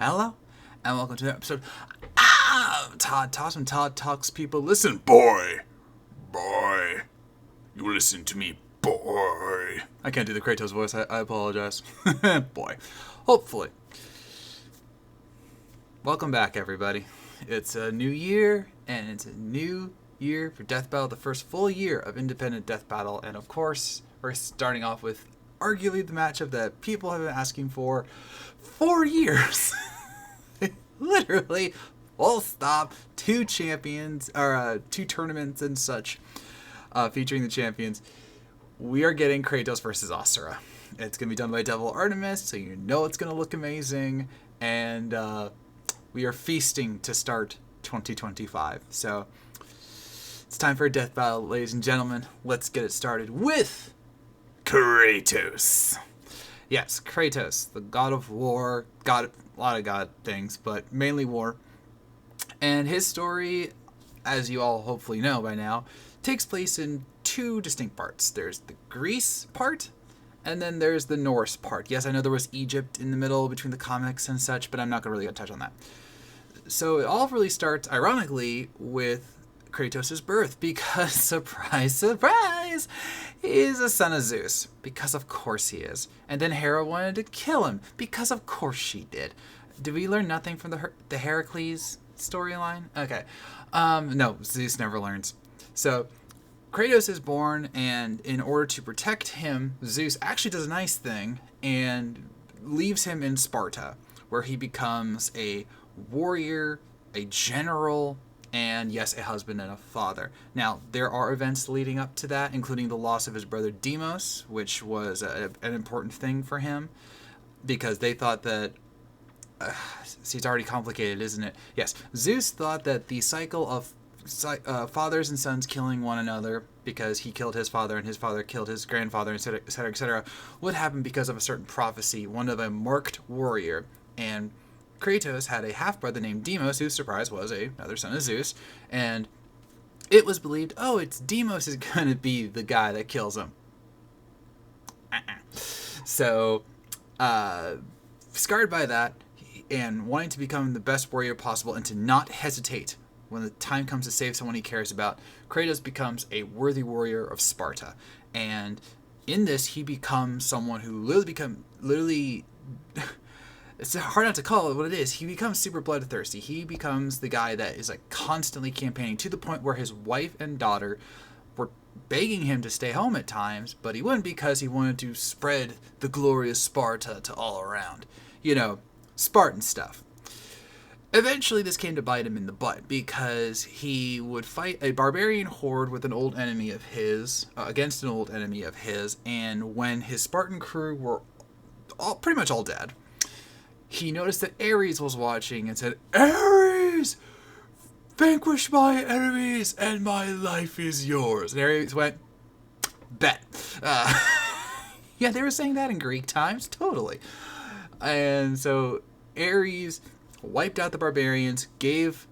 Hello, and welcome to the episode Todd Talks. When Todd Talks, people listen. Boy, you listen to me, boy. I can't do the Kratos voice. I apologize. Boy. Hopefully. Welcome back, everybody. It's a new year, and it's a new year for Death Battle, the first full year of independent Death Battle, and of course, we're starting off with arguably the matchup that people have been asking for 4 years. Literally, full stop, two champions, or two tournaments and such, featuring the champions. We are getting Kratos versus Asura. It's going to be done by Devil Artemis, so you know it's going to look amazing, and we are feasting to start 2025. So, it's time for a death battle, ladies and gentlemen. Let's get it started with Kratos. Yes, Kratos, the god of war, a lot of god things, but mainly war. And his story, as you all hopefully know by now, takes place in two distinct parts. There's the Greece part, and then there's the Norse part. Yes, I know there was Egypt in the middle between the comics and such, but I'm not really going to touch on that. So it all really starts, ironically, with Kratos' birth, because, surprise, surprise, he's a son of Zeus, because of course he is. And then Hera wanted to kill him, because of course she did. Did we learn nothing from the Heracles storyline? Okay. No, Zeus never learns. So, Kratos is born, and in order to protect him, Zeus actually does a nice thing, and leaves him in Sparta, where he becomes a warrior, a general, and yes, a husband and a father. Now, there are events leading up to that, including the loss of his brother Deimos, which was an important thing for him, because they thought that... see, it's already complicated, isn't it? Yes, Zeus thought that the cycle of fathers and sons killing one another, because he killed his father and his father killed his grandfather, etc., etc., would happen because of a certain prophecy, one of a marked warrior. And Kratos had a half-brother named Deimos, who, surprise, was another son of Zeus, and it was believed, it's Deimos is going to be the guy that kills him. So, scarred by that, and wanting to become the best warrior possible and to not hesitate when the time comes to save someone he cares about, Kratos becomes a worthy warrior of Sparta. And in this, he becomes someone who literally it's hard not to call it what it is. He becomes super bloodthirsty. He becomes the guy that is constantly campaigning, to the point where his wife and daughter were begging him to stay home at times, but he wouldn't, because he wanted to spread the glorious Sparta to all around. Spartan stuff. Eventually, this came to bite him in the butt, because he would fight a barbarian horde with an old enemy of his, against an old enemy of his, and when his Spartan crew were pretty much all dead, he noticed that Ares was watching and said, "Ares, vanquish my enemies and my life is yours." And Ares went, "Bet." Yeah, they were saying that in Greek times, totally. And so Ares wiped out the barbarians, gave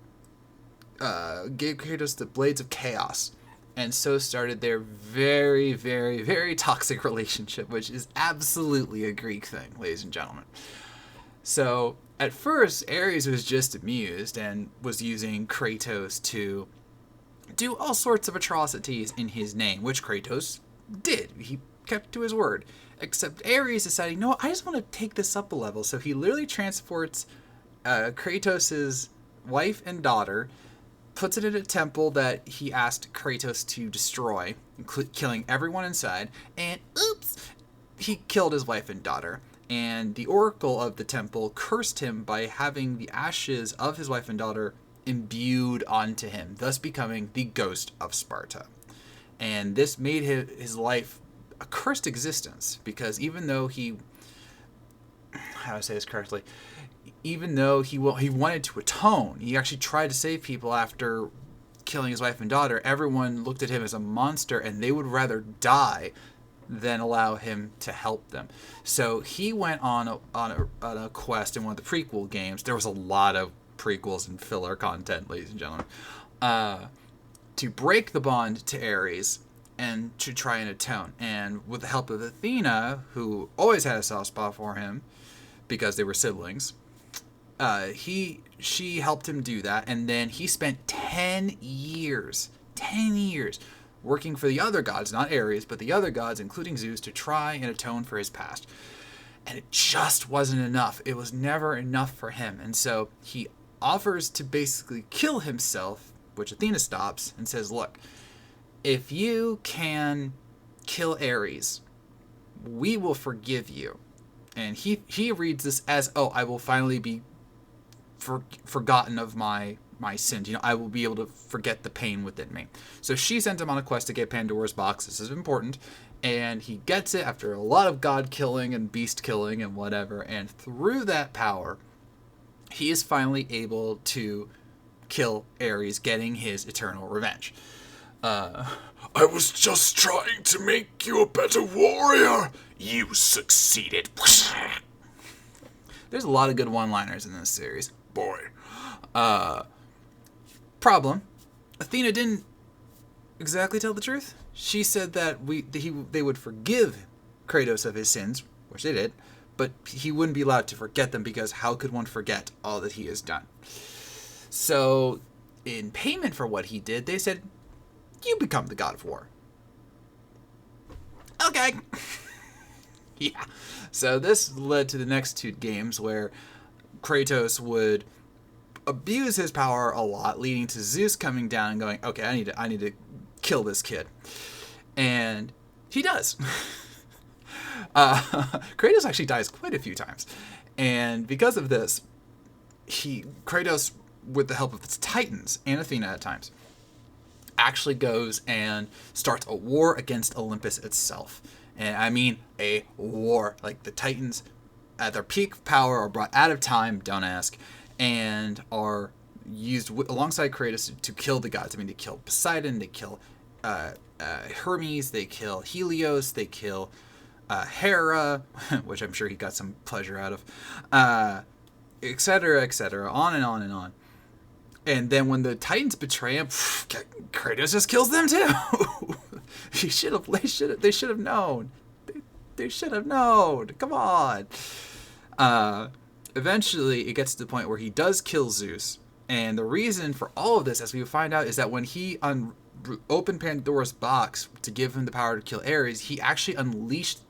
Kratos the Blades of Chaos, and so started their very, very, very toxic relationship, which is absolutely a Greek thing, ladies and gentlemen. So, at first, Ares was just amused and was using Kratos to do all sorts of atrocities in his name, which Kratos did. He kept to his word. Except Ares decided, no, I just want to take this up a level. So he literally transports Kratos' wife and daughter, puts it in a temple that he asked Kratos to destroy, killing everyone inside, and oops, he killed his wife and daughter. And the oracle of the temple cursed him by having the ashes of his wife and daughter imbued onto him, thus becoming the ghost of Sparta. And this made his life a cursed existence, because even though how do I say this correctly? Even though he wanted to atone, he actually tried to save people after killing his wife and daughter, everyone looked at him as a monster, and they would rather die than allow him to help them. So he went on a quest in one of the prequel games. There was a lot of prequels and filler content, ladies and gentlemen, to break the bond to Ares and to try and atone. And with the help of Athena, who always had a soft spot for him because they were siblings, She helped him do that, and then he spent 10 years working for the other gods, not Ares, but the other gods, including Zeus, to try and atone for his past. And it just wasn't enough. It was never enough for him. And so he offers to basically kill himself, which Athena stops and says, look, if you can kill Ares, we will forgive you. And he reads this as, oh, I will finally be forgotten of my sins. I will be able to forget the pain within me. So she sent him on a quest to get Pandora's box. This is important. And he gets it after a lot of god killing and beast killing and whatever. And through that power, he is finally able to kill Ares, getting his eternal revenge. I was just trying to make you a better warrior. You succeeded. There's a lot of good one-liners in this series. Boy. Problem. Athena didn't exactly tell the truth. She said that they would forgive Kratos of his sins, which they did, but he wouldn't be allowed to forget them, because how could one forget all that he has done? So, in payment for what he did, they said, you become the god of war. Okay. Yeah. So this led to the next two games where Kratos would abuse his power a lot, leading to Zeus coming down and going, okay, I need to kill this kid. And he does. Kratos actually dies quite a few times. And because of this, Kratos, with the help of its Titans and Athena at times, actually goes and starts a war against Olympus itself. And I mean a war. Like, the Titans at their peak power are brought out of time, don't ask, and are used alongside Kratos to kill the gods. I mean, they kill Poseidon, they kill Hermes, they kill Helios, they kill Hera, which I'm sure he got some pleasure out of, etc., on and on and on. And then when the Titans betray him, Kratos just kills them too. They should have known. They should have known. Come on. Eventually, it gets to the point where he does kill Zeus. And the reason for all of this, as we find out, is that when he opened Pandora's box to give him the power to kill Ares, he actually unleashed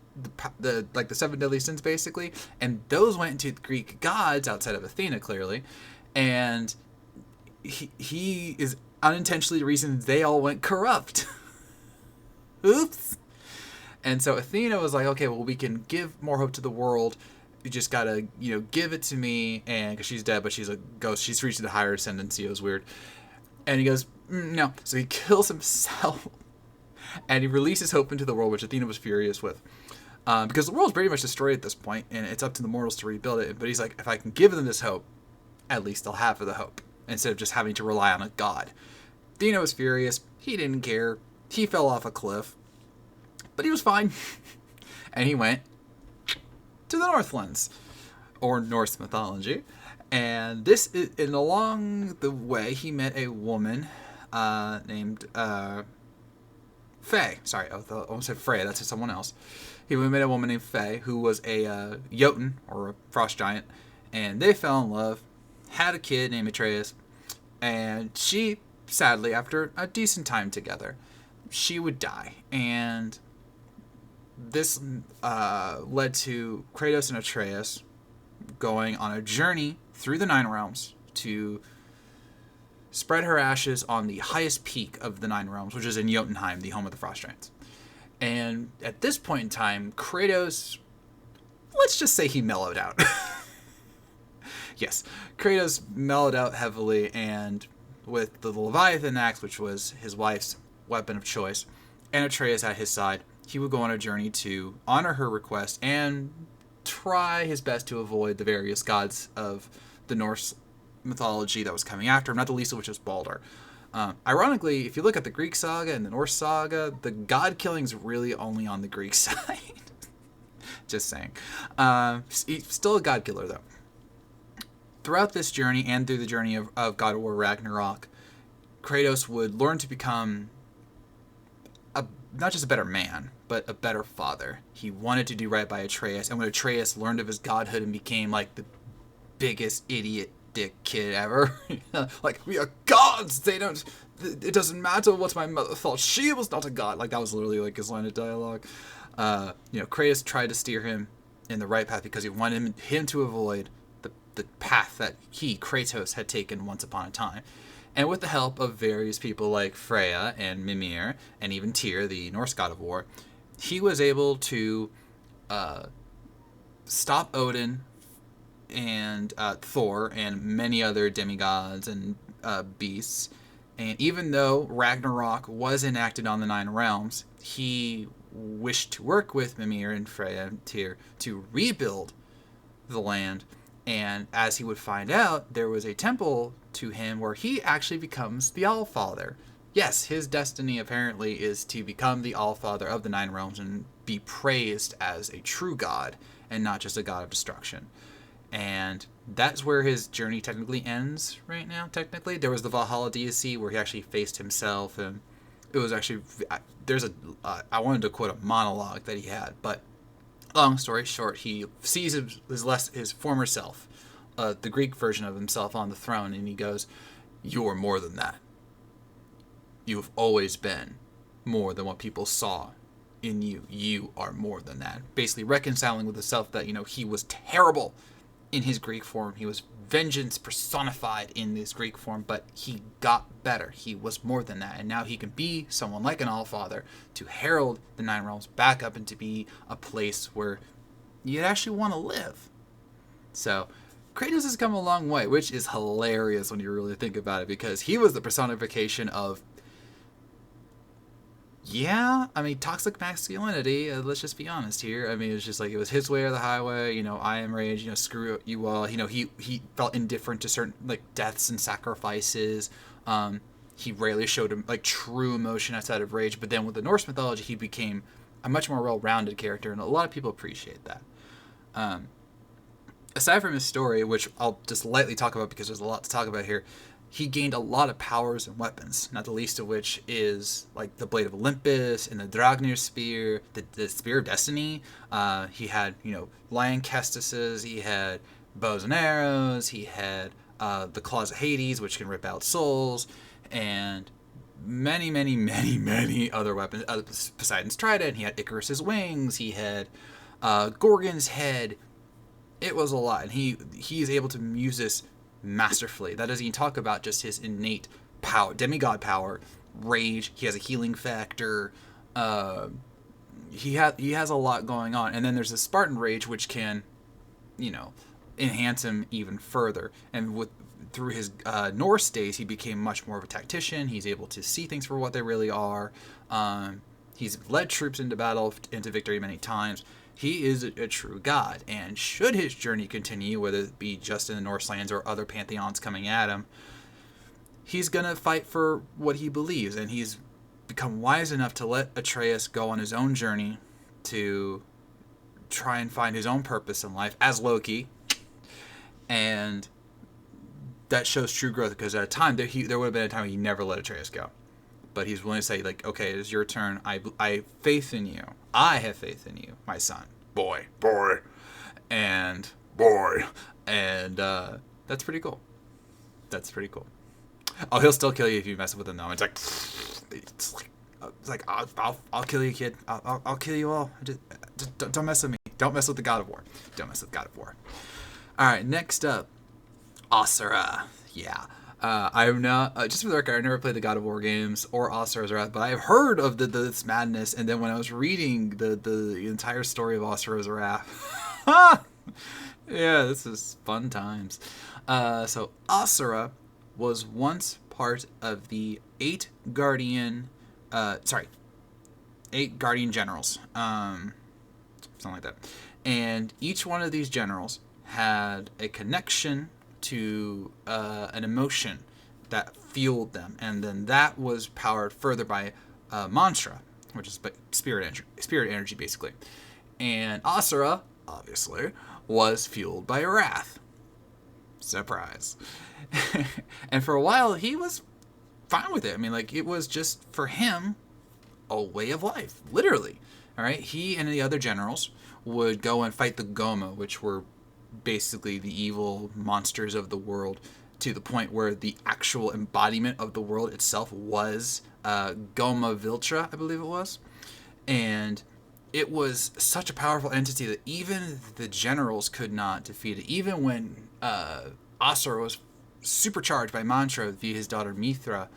the seven deadly sins, basically. And those went into the Greek gods, outside of Athena, clearly. And he is unintentionally the reason they all went corrupt. Oops. And so Athena was like, okay, well, we can give more hope to the world. You just gotta, give it to me. And because she's dead, but she's a ghost. She's reached the higher ascendancy. It was weird. And he goes, no. So he kills himself. And he releases hope into the world, which Athena was furious with. Because the world's pretty much destroyed at this point, and it's up to the mortals to rebuild it. But he's like, if I can give them this hope, at least they'll have the hope, instead of just having to rely on a god. Athena was furious. He didn't care. He fell off a cliff. But he was fine. And he went to the Northlands, or Norse mythology. And along the way, he met a woman named Faye. Sorry, I almost said Freya. That's someone else. He met a woman named Faye, who was a Jotun, or a frost giant. And they fell in love, had a kid named Atreus. And she, sadly, after a decent time together, she would die. And this led to Kratos and Atreus going on a journey through the Nine Realms to spread her ashes on the highest peak of the Nine Realms, which is in Jotunheim, the home of the Frost Giants. And at this point in time, Kratos, let's just say he mellowed out. Yes, Kratos mellowed out heavily, and with the Leviathan axe, which was his wife's weapon of choice, and Atreus at his side, he would go on a journey to honor her request and try his best to avoid the various gods of the Norse mythology that was coming after him, not the least of which was Baldur. Ironically, if you look at the Greek saga and the Norse saga, the god killing's really only on the Greek side. Just saying. He's still a god killer, though. Throughout this journey and through the journey of God of War Ragnarok, Kratos would learn to become not just a better man, but a better father. He wanted to do right by Atreus, and when Atreus learned of his godhood and became like the biggest idiot dick kid ever. Like, we are gods. They don't. It doesn't matter what my mother thought. She was not a god. Like, that was literally like his line of dialogue. Kratos tried to steer him in the right path because he wanted him to avoid the path that he, Kratos, had taken once upon a time. And with the help of various people like Freya and Mimir and even Tyr, the Norse god of war, he was able to stop Odin and Thor and many other demigods and beasts. And even though Ragnarok was enacted on the Nine Realms, he wished to work with Mimir and Freya and Tyr to rebuild the land. And as he would find out, there was a temple to him where he actually becomes the Allfather. Yes, his destiny apparently is to become the Allfather of the Nine Realms and be praised as a true god and not just a god of destruction. And that's where his journey technically ends right now, technically. There was the Valhalla DLC where he actually faced himself, and it was actually, I wanted to quote a monologue that he had, but long story short, he sees his former self, the Greek version of himself on the throne, and he goes, "You're more than that. You've always been more than what people saw in you. You are more than that." Basically reconciling with the self that, he was terrible in his Greek form. He was vengeance personified in this Greek form, but he got better. He was more than that. And now he can be someone like an Allfather to herald the Nine Realms back up and to be a place where you'd actually want to live. So Kratos has come a long way, which is hilarious when you really think about it, because he was the personification of, toxic masculinity. Let's just be honest here. It's just like, it was his way or the highway. I am rage. Screw you all. He felt indifferent to certain deaths and sacrifices. He rarely showed him true emotion outside of rage. But then with the Norse mythology, he became a much more well-rounded character, and a lot of people appreciate that. Aside from his story, which I'll just lightly talk about because there's a lot to talk about here, he gained a lot of powers and weapons, not the least of which is the Blade of Olympus and the Dragnir Spear, the Spear of Destiny. He had, lion Kestises, he had bows and arrows, he had the Claws of Hades, which can rip out souls, and many, many, many, many other weapons. Poseidon's Trident, he had Icarus's wings, he had Gorgon's head. It was a lot, and he is able to use this masterfully. That doesn't even talk about just his innate power, demigod power, rage. He has a healing factor. He has a lot going on, and then there's the Spartan rage, which can, enhance him even further. And through his Norse days, he became much more of a tactician. He's able to see things for what they really are. He's led troops into battle, into victory many times. He is a true god, and should his journey continue, whether it be just in the Norse lands or other pantheons coming at him, he's going to fight for what he believes, and he's become wise enough to let Atreus go on his own journey to try and find his own purpose in life as Loki, and that shows true growth, because at a time, there would have been a time he never let Atreus go. But he's willing to say, okay, it is your turn. I have faith in you. I have faith in you, my son. Boy. And Boy. And that's pretty cool. Oh, he'll still kill you if you mess with him, though. It's like I'll kill you, kid. I'll kill you all. Just don't mess with me. Don't mess with the God of War. All right, next up, Asura. Yeah. I'm not, just for the record, I never played the God of War games or Asura's Wrath, but I've heard of this madness, and then when I was reading the entire story of Asura's Wrath, yeah, this is fun times. So Asura was once part of the 8 guardian generals, something like that, and each one of these generals had a connection to an emotion that fueled them, and then that was powered further by mantra, which is spirit energy basically. And Asura, obviously, was fueled by wrath. Surprise. And for a while, he was fine with it. It was just, for him, a way of life, literally. All right, he and the other generals would go and fight the Goma, which were basically the evil monsters of the world, to the point where the actual embodiment of the world itself was Goma Viltra, I believe it was. And it was such a powerful entity that even the generals could not defeat it. Even when Asura was supercharged by Mantra via his daughter Mithra.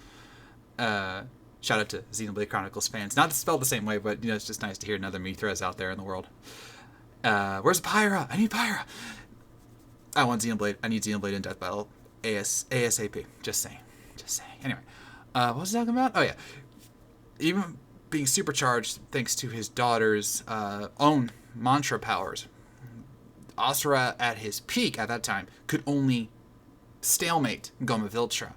Shout out to Xenoblade Chronicles fans. Not spelled the same way, but it's just nice to hear another Mithras out there in the world. Where's Pyra? I need Pyra. I want Xenoblade. I need Xenoblade in Death Battle ASAP. Just saying. Anyway, what was I talking about? Oh yeah, even being supercharged thanks to his daughter's own mantra powers, Asura at his peak at that time could only stalemate Goma Viltra.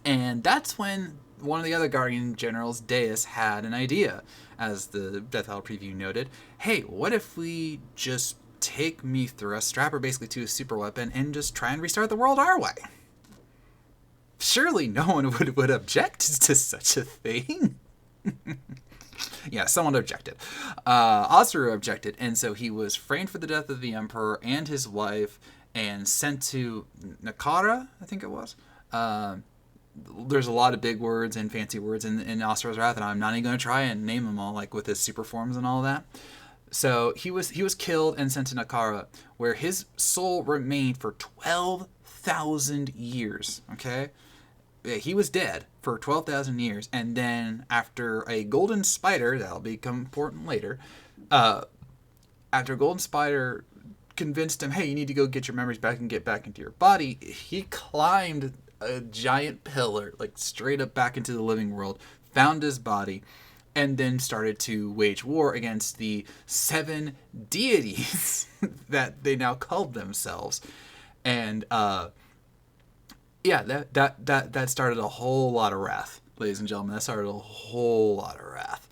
And that's when one of the other Guardian generals, Deus, had an idea. As the Death Battle preview noted, hey, what if we just take Mithra, strap her basically to a super weapon, and just try and restart the world our way? Surely no one would object to such a thing. Yeah, someone objected. Asura objected, and so he was framed for the death of the Emperor and his wife, and sent to Nakara, I think it was. There's a lot of big words and fancy words in Asura's Wrath, and I'm not even going to try and name them all, like with his super forms and all that. So he was killed and sent to Nakara, where his soul remained for 12,000 years. Okay, he was dead for 12,000 years, and then after a golden spider, that'll become important later. After a golden spider convinced him, hey, you need to go get your memories back and get back into your body, he climbed a giant pillar, like straight up back into the living world, found his body, and then started to wage war against the 7 deities that they now called themselves. And that started a whole lot of wrath, ladies and gentlemen. That started a whole lot of wrath.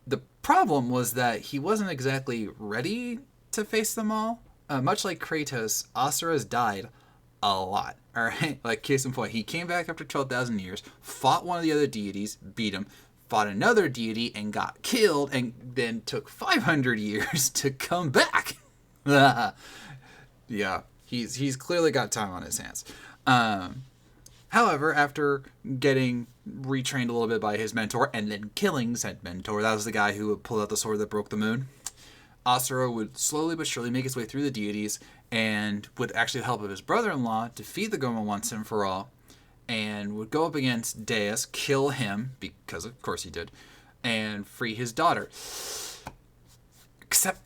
The problem was that he wasn't exactly ready to face them all. Much like Kratos, Asura's died a lot. All right, like case in point, he came back after 12,000 years, fought one of the other deities, beat him, fought another deity and got killed, and then took 500 years to come back. Yeah, he's clearly got time on his hands. However, after getting retrained a little bit by his mentor and then killing said mentor, that was the guy who pulled out the sword that broke the moon, Asura would slowly but surely make his way through the deities, and with actually the help of his brother-in-law, defeat the Goma once and for all, and would go up against Deus, kill him, because of course he did, and free his daughter. Except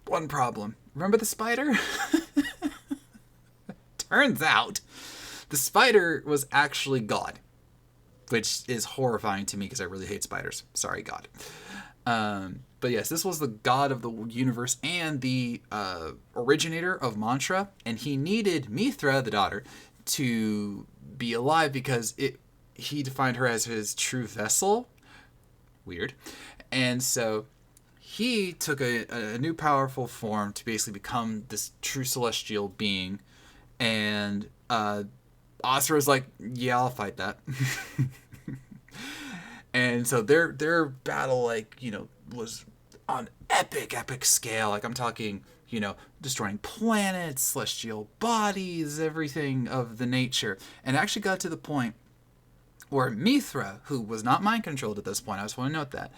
one problem. Remember the spider? Turns out, the spider was actually God, which is horrifying to me because I really hate spiders. Sorry, God. But yes, this was the god of the universe and the originator of mantra, and he needed Mithra, the daughter, to be alive because he defined her as his true vessel. Weird. And so he took a new powerful form to basically become this true celestial being, and Asura's like, yeah, I'll fight that. And so their battle, was on epic scale. Like, I'm talking, destroying planets, celestial bodies, everything of the nature. And it actually got to the point where Mithra, who was not mind controlled at this point, I just want to note that,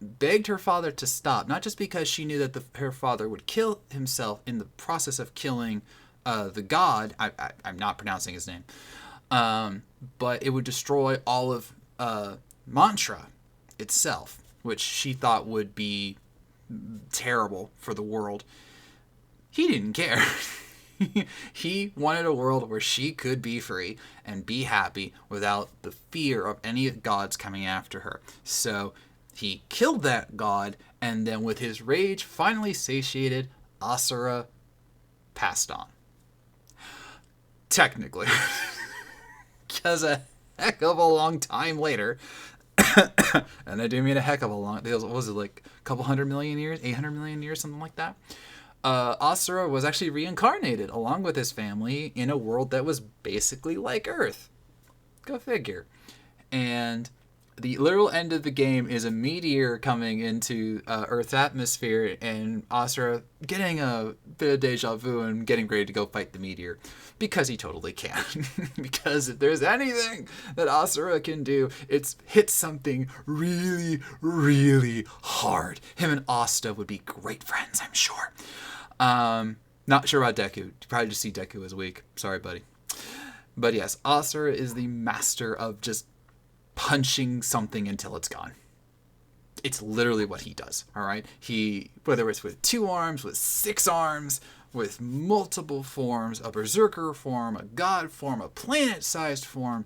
begged her father to stop, not just because she knew that her father would kill himself in the process of killing the god. I'm not pronouncing his name. But it would destroy all of mantra itself, which she thought would be terrible for the world. He didn't care. He wanted a world where she could be free and be happy without the fear of any gods coming after her. So he killed that god, and then with his rage finally satiated, Asura passed on. Technically. Because a heck of a long time later, and I do mean a heck of a long, what was it, like a couple 100 million years, 800 million years, something like that? Asura was actually reincarnated along with his family in a world that was basically like Earth. Go figure. And The literal end of the game is a meteor coming into Earth's atmosphere, and Asura getting a bit of deja vu and getting ready to go fight the meteor. Because he totally can. Because if there's anything that Asura can do, it's hit something really, really hard. Him and Asta would be great friends, I'm sure. Not sure about Deku. You probably just see Deku as weak. Sorry, buddy. But yes, Asura is the master of just punching something until it's gone. It's literally what he does, all right? He, whether it's with 2 arms, with 6 arms, with multiple forms, a berserker form, a god form, a planet-sized form,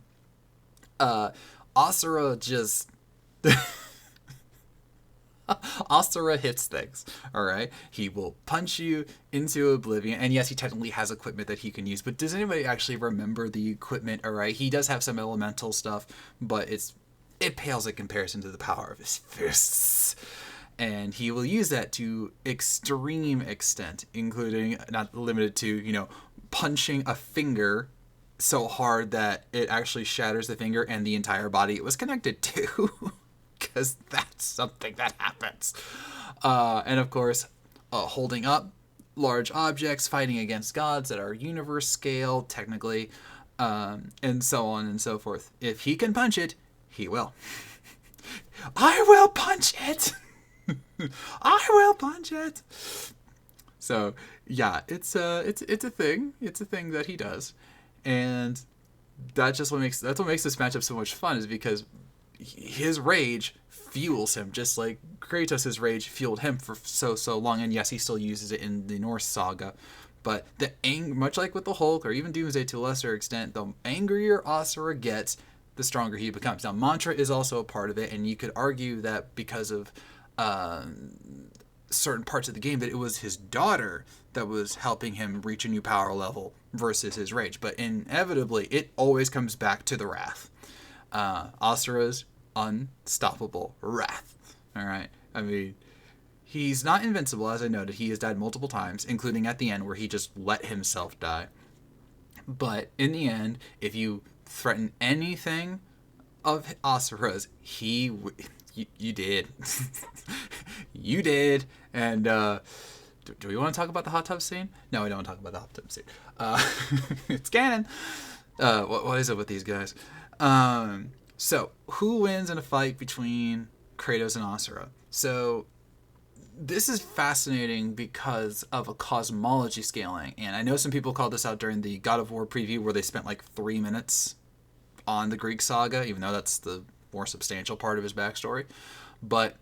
Asura just... Asura hits things, alright? He will punch you into oblivion, and yes, he technically has equipment that he can use, but does anybody actually remember the equipment, alright? He does have some elemental stuff, but it pales in comparison to the power of his fists. And he will use that to extreme extent, including, not limited to, punching a finger so hard that it actually shatters the finger and the entire body it was connected to. Because that's something that happens. And of course, holding up large objects, fighting against gods that are universe scale, technically, and so on and so forth. If he can punch it, he will. I will punch it! I will punch it! So, yeah, it's a thing. It's a thing that he does. And that's what makes this matchup so much fun, is because his rage fuels him, just like Kratos' rage fueled him for so long. And yes, he still uses it in the Norse saga. But much like with the Hulk, or even Doomsday to a lesser extent, the angrier Asura gets, the stronger he becomes. Now, Mantra is also a part of it, and you could argue that because of certain parts of the game, that it was his daughter that was helping him reach a new power level versus his rage. But inevitably, it always comes back to the wrath. Asura's unstoppable wrath. All right. I mean, he's not invincible, as I noted. He has died multiple times, including at the end where he just let himself die. But in the end, if you threaten anything of Asura's, you did. You did. And do we want to talk about the hot tub scene? No, we don't want to talk about the hot tub scene. It's canon. What is it with these guys? So, who wins in a fight between Kratos and Asura? So, this is fascinating because of a cosmology scaling. And I know some people called this out during the God of War preview, where they spent like 3 minutes on the Greek saga, even though that's the more substantial part of his backstory. But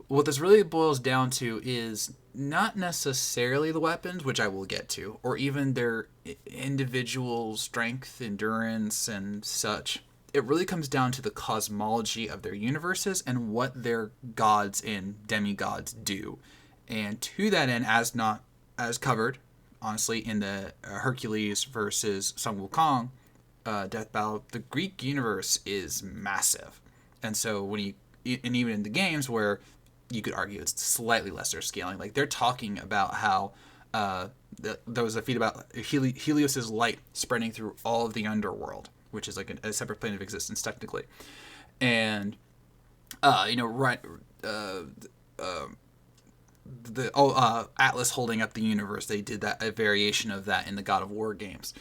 what this really boils down to is not necessarily the weapons, which I will get to, or even their individual strength, endurance, and such. It really comes down to the cosmology of their universes and what their gods and demigods do. And to that end, as covered, honestly, in the Hercules versus Sun Wukong death battle, the Greek universe is massive. And so and even in the games where you could argue it's slightly lesser scaling, like they're talking about how there was a feat about Helios's light spreading through all of the underworld, which is like a separate plane of existence technically. And Atlas holding up the universe, they did a variation of that in the God of War games.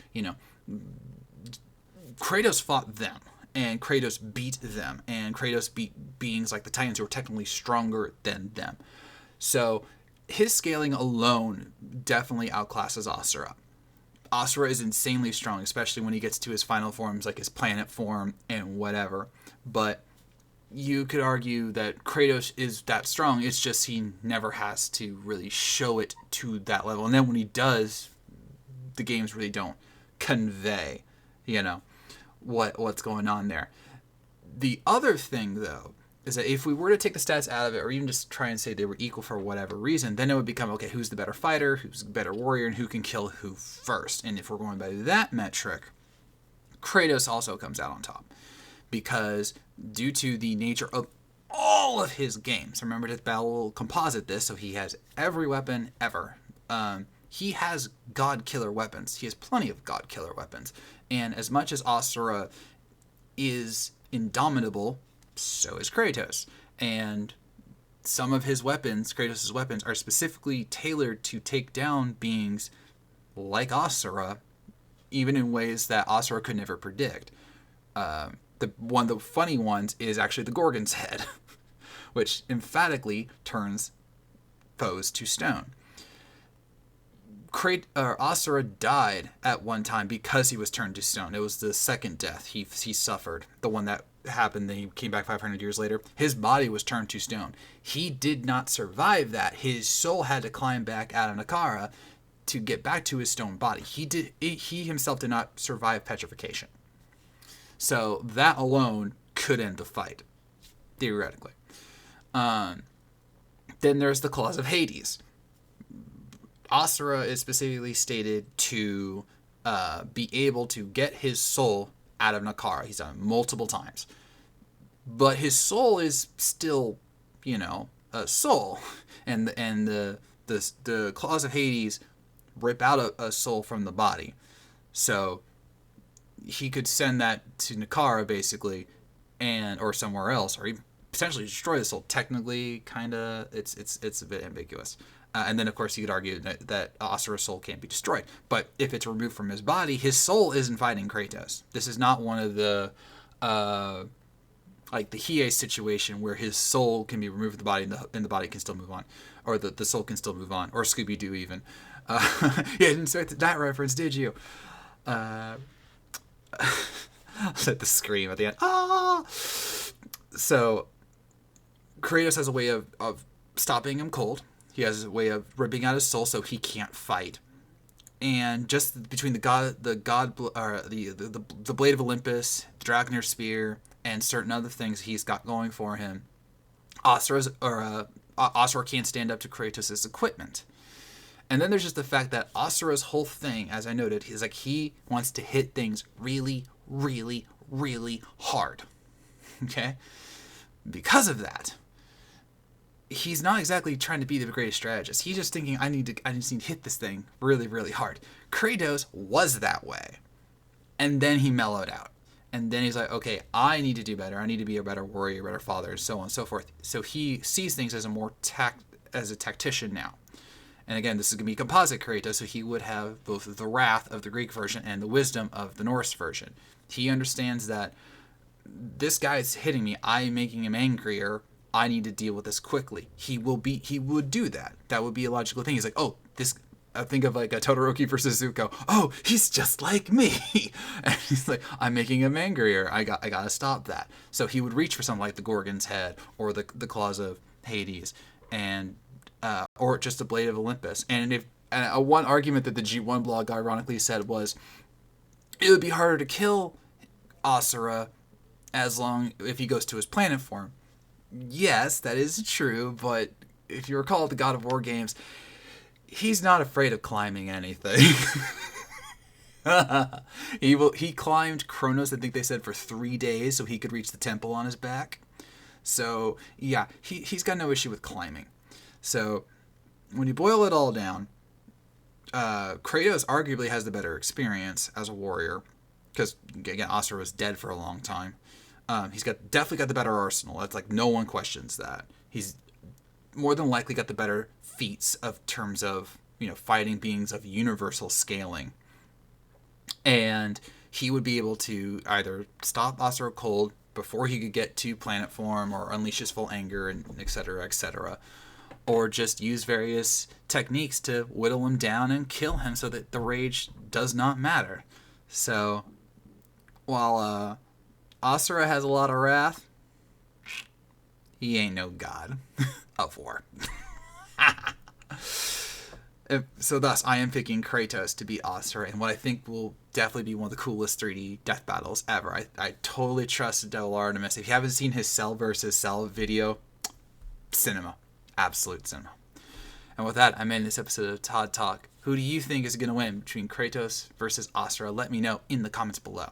Kratos fought them, and Kratos beat them, and Kratos beat beings like the Titans who were technically stronger than them. So his scaling alone definitely outclasses Asura. Asura is insanely strong, especially when he gets to his final forms, like his planet form and whatever. But you could argue that Kratos is that strong, it's just he never has to really show it to that level. And then when he does, the games really don't convey, what's going on there. The other thing, though, is that if we were to take the stats out of it, or even just try and say they were equal for whatever reason, then it would become, okay, who's the better fighter, who's the better warrior, and who can kill who first. And if we're going by that metric, Kratos also comes out on top. Because due to the nature of all of his games, remember Death Battle will composite this, so he has every weapon ever. He has god killer weapons. He has plenty of god killer weapons. And as much as Asura is indomitable So is Kratos. And some of his weapons, Kratos' weapons, are specifically tailored to take down beings like Asura, even in ways that Asura could never predict. One of the funny ones is actually the Gorgon's head, which emphatically turns foes to stone. Asura died at one time because he was turned to stone. It was the second death he suffered, the one that happened. Then he came back 500 years later. His body was turned to stone. He did not survive that. His soul had to climb back out of Nakara to get back to his stone body. He himself did not survive petrification. So that alone could end the fight, theoretically. Then there's the claws of Hades. Asura is specifically stated to be able to get his soul out of Nakara. He's done it multiple times. But his soul is still, a soul. And the claws of Hades rip out a soul from the body. So he could send that to Nakara, basically, or somewhere else, or he potentially destroy the soul. Technically, kind of, it's a bit ambiguous. And then, of course, you could argue that Asura's soul can't be destroyed. But if it's removed from his body, his soul isn't fighting Kratos. This is not one of the, like the Hiei situation where his soul can be removed from the body and the body can still move on. Or the soul can still move on. Or Scooby-Doo, even. Yeah, didn't expect that reference, did you? I said the scream at the end. Ah! So, Kratos has a way of stopping him cold. He has a way of ripping out his soul so he can't fight. And just between the blade of Olympus, the Dragonair spear, and certain other things he's got going for him, Asura can't stand up to Kratos' equipment. And then there's just the fact that Asura's whole thing, as I noted, is like he wants to hit things really, really, really hard. Okay? Because of that, he's not exactly trying to be the greatest strategist. He's just thinking, I just need to hit this thing really, really hard. Kratos was that way. And then he mellowed out. And then he's like, okay, I need to do better. I need to be a better warrior, a better father, and so on and so forth. So he sees things as a tactician now. And again, this is going to be composite Kratos, so he would have both the wrath of the Greek version and the wisdom of the Norse version. He understands that this guy's hitting me. I'm making him angrier. I need to deal with this quickly. He would do that. That would be a logical thing. He's like, oh, I think of like a Todoroki versus Zuko. Oh, he's just like me. And he's like, I'm making him angrier. I gotta stop that. So he would reach for something like the Gorgon's head or the claws of Hades, and or just a blade of Olympus. And one argument that the G1 blog ironically said was, it would be harder to kill Asura if he goes to his planet form. Yes, that is true, but if you recall the God of War games, he's not afraid of climbing anything. He climbed Kronos, I think they said, for 3 days so he could reach the temple on his back. So, yeah, he's got no issue with climbing. So, when you boil it all down, Kratos arguably has the better experience as a warrior, because, again, Asura was dead for a long time. He's definitely got the better arsenal. That's like, no one questions that. He's more than likely got the better feats of terms of, fighting beings of universal scaling. And he would be able to either stop Asura cold before he could get to planet form or unleash his full anger, and et cetera, or just use various techniques to whittle him down and kill him so that the rage does not matter. So, while Asura has a lot of wrath, he ain't no god of war. So thus, I am picking Kratos to beat Asura, and what I think will definitely be one of the coolest 3D death battles ever. I totally trust Devil Artemis. If you haven't seen his Cell versus Cell video, cinema. Absolute cinema. And with that, I'm ending this episode of Todd Talk. Who do you think is going to win between Kratos versus Asura? Let me know in the comments below.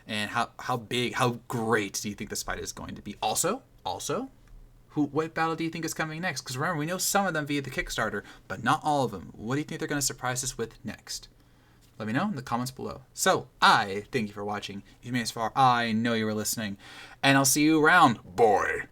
And how big, how great do you think this fight is going to be? Also, what battle do you think is coming next? Because remember, we know some of them via the Kickstarter, but not all of them. What do you think they're going to surprise us with next? let me know in the comments below. So, I thank you for watching. If you made it this far, I know you were listening. And I'll see you around. Boy.